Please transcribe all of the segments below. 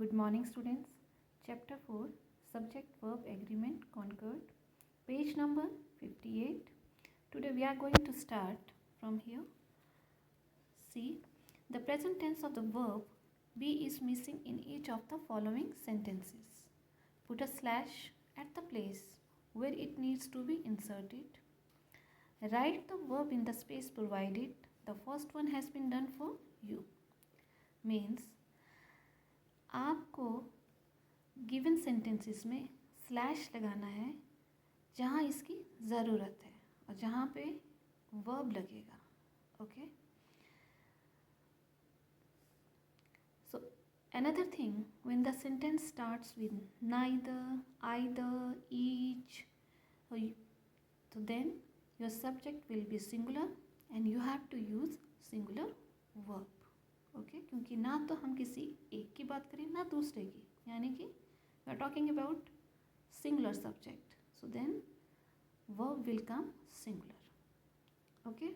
Good morning, students. Chapter 4 Subject Verb Agreement Concord, page number 58. Today we are going to start from here. See, the present tense of the verb be is missing in each of the following sentences. Put a slash at the place where it needs to be inserted. Write the verb in the space provided. The first one has been done for you. Means आपको given sentences में slash लगाना है जहाँ इसकी ज़रूरत है और जहाँ पे वर्ब लगेगा. Okay. So another thing, when the sentence starts with neither, either, each, so then your subject will be singular and you have to use singular verb. Okay क्योंकि ना तो हम किसी एक की बात करें ना दूसरे की, यानी कि we are talking about singular subject. So then verb will come singular. Okay.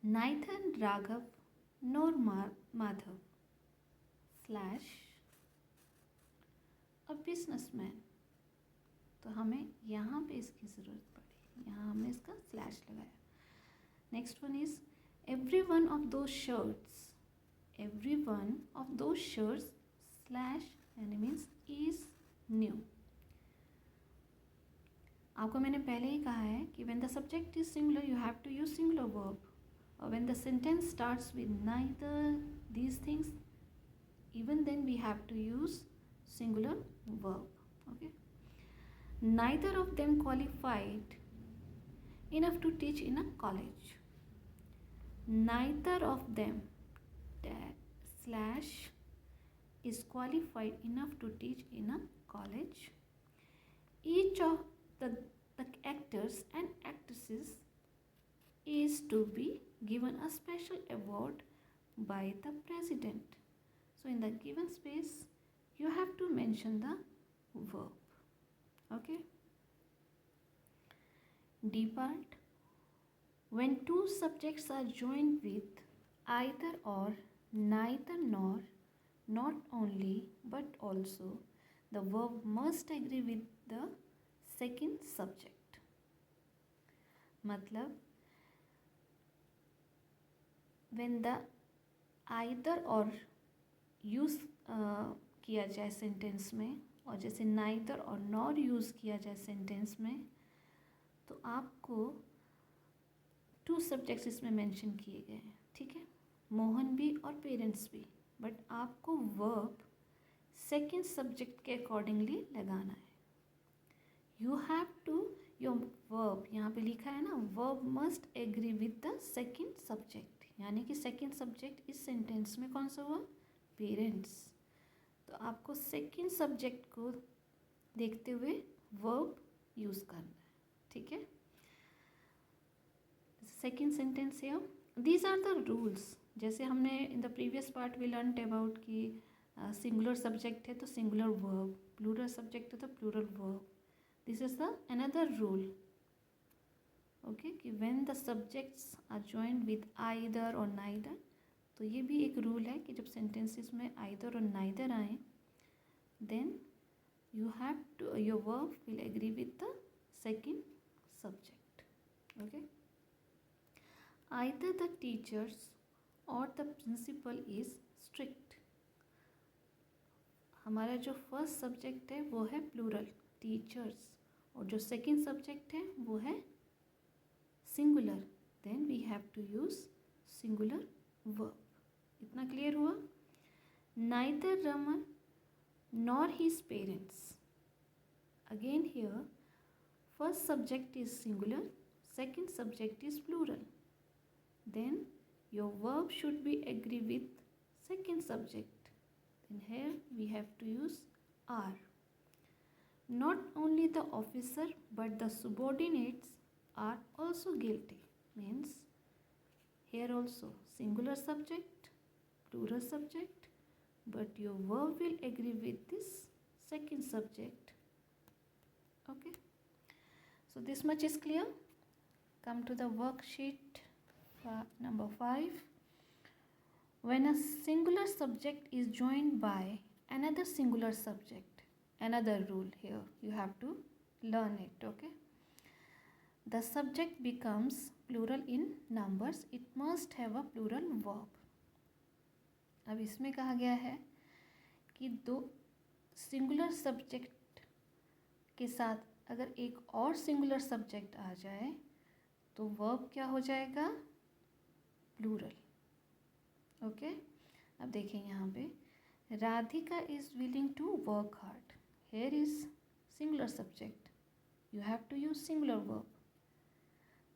Neither Raghav nor Madhav slash a businessman. तो हमें यहाँ पे इसकी ज़रूरत पड़ी, यहाँ हमने इसका स्लैश लगाया. Next one is every one of those shirts slash यानी मीन्स is new. आपको मैंने पहले ही कहा है कि when the subject is singular you have to use singular verb, or when the sentence starts with neither these things, even then we have to use singular verb. Okay. Neither of them qualified enough to teach in a college. Neither of them slash is qualified enough to teach in a college. Each of the actors and actresses is to be given a special award by the president. So in the given space you have to mention the verb. Okay. D part. When two subjects are joined with either or, neither nor, not only but also, the verb must agree with the second subject. मतलब when the either or use किया जाए sentence में, और जैसे neither और nor use किया जाए sentence में, तो आपको टू सब्जेक्ट्स इसमें मेंशन किए गए हैं. ठीक है, मोहन भी और पेरेंट्स भी, बट आपको वर्ब सेकेंड सब्जेक्ट के अकॉर्डिंगली लगाना है. You have to your verb, यहाँ पे लिखा है ना, verb must agree with the second subject, यानी कि सेकेंड सब्जेक्ट इस सेंटेंस में कौन सा हुआ, पेरेंट्स. तो आपको सेकेंड सब्जेक्ट को देखते हुए वर्ब यूज़ करना है. ठीक है. सेकेंड सेंटेंस है, दीज आर द रूल्स. जैसे हमने in the previous part we learned about कि सिंगुलर सब्जेक्ट है तो सिंगुलर वर्ब, प्लूरल सब्जेक्ट है तो plural verb. This is the another rule. Okay, कि when the subjects are joined with either और neither, तो ये भी एक रूल है कि जब सेंटेंसेस में आइदर और नाइदर आए then you have to your verb will agree with the second subject. Okay. Either the teachers or the principal is strict. हमारा जो फर्स्ट सब्जेक्ट है वो है प्लूरल टीचर्स, और जो सेकंड सब्जेक्ट है वो है singular. Then we have to use singular verb. इतना क्लियर हुआ. Neither Raman nor his parents. Again here first subject is singular, second subject is plural. Then your verb should be agree with second subject. Then here we have to use are. Not only the officer but the subordinates are also guilty. Means here also singular subject, plural subject, but your verb will agree with this second subject. Okay. So this much is clear. Come to the worksheet number 5. when a singular subject is joined by another singular subject, another rule here, you have to learn it, okay? The subject becomes plural in numbers. It must have a plural verb. अब इसमें कहा गया है कि दो singular subject के साथ अगर एक और सिंगुलर सब्जेक्ट आ जाए तो वर्ब क्या हो जाएगा? प्लूरल. ओके, अब देखें यहाँ पे Radhika is willing to work hard. Here is singular subject, you have to use singular verb.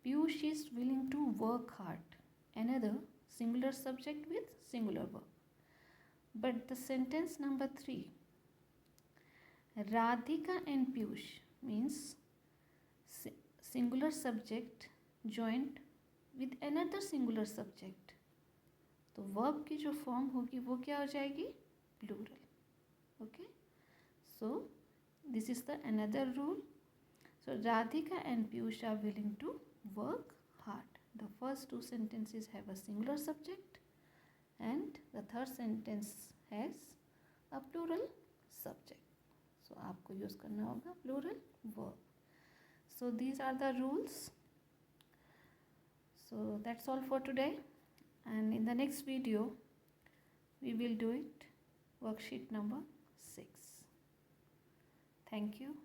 Piyush is willing to work hard. Another singular subject with singular verb. But the sentence number 3, Radhika and Piyush means singular subject joined with another singular subject. तो verb की जो form होगी वो क्या हो जाएगी? Plural. Okay. So this is the another rule. So Radhika and Piyush are willing to work hard. The first two sentences have a singular subject and the third sentence has a plural subject. So आपको use करना होगा plural verb. So these are the rules. So that's all for today, and in the next video we will do it worksheet number 6. Thank you.